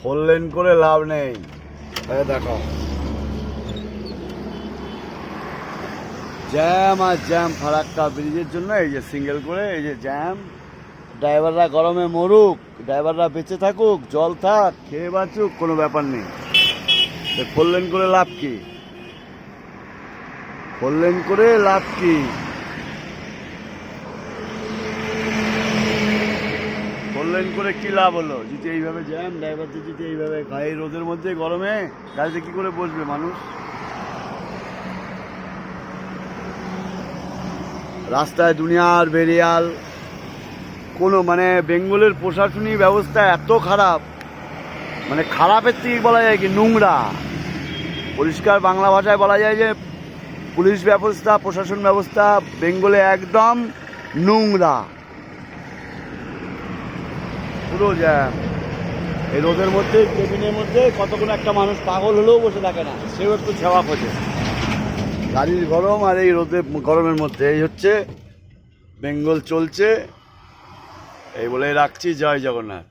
Four lane করে লাভ নেই। দেখো জ্যাম আর জ্যাম, ফারাক্কা ব্রিজের জন্য এই যে সিঙ্গেল করে এই যে জ্যাম। ড্রাইভাররা গরমে মরুক, ড্রাইভাররা বেঁচে থাকুক, জল থাক, খেয়ে বাঁচুক, কোনো ব্যাপার নেই। ফোর লেন করে লাভ কি? ফোর লেন করে লাভ কি? ফোর লেন করে কি লাভ হলো? যদি এইভাবে জ্যাম, ড্রাইভারদের যদি এইভাবে এই রোদের মধ্যে গরমে গাড়িতে কি করে বসবে মানুষ? রাস্তায় দুনিয়ার বেরিয়াল, কোনো মানে বেঙ্গলের প্রশাসনিক ব্যবস্থা এত খারাপ, মানে খারাপের থেকে বলা যায় কি নোংরা। পরিষ্কার বাংলা ভাষায় বলা যায় যে পুলিশ ব্যবস্থা, প্রশাসন ব্যবস্থা বেঙ্গলে একদম নোংরা। পুরো জ্যাম। এই রোদের মধ্যে, কেবিনের মধ্যে কতক্ষণ একটা মানুষ পাগল হলেও বসে থাকে না, সেও একটু ছেওয়া খোঁজে। গাড়ির গরম আর এই রোদে গরমের মধ্যে এই হচ্ছে বেঙ্গল চলছে। এই বলে রাখছি, জয় জগন্নাথ।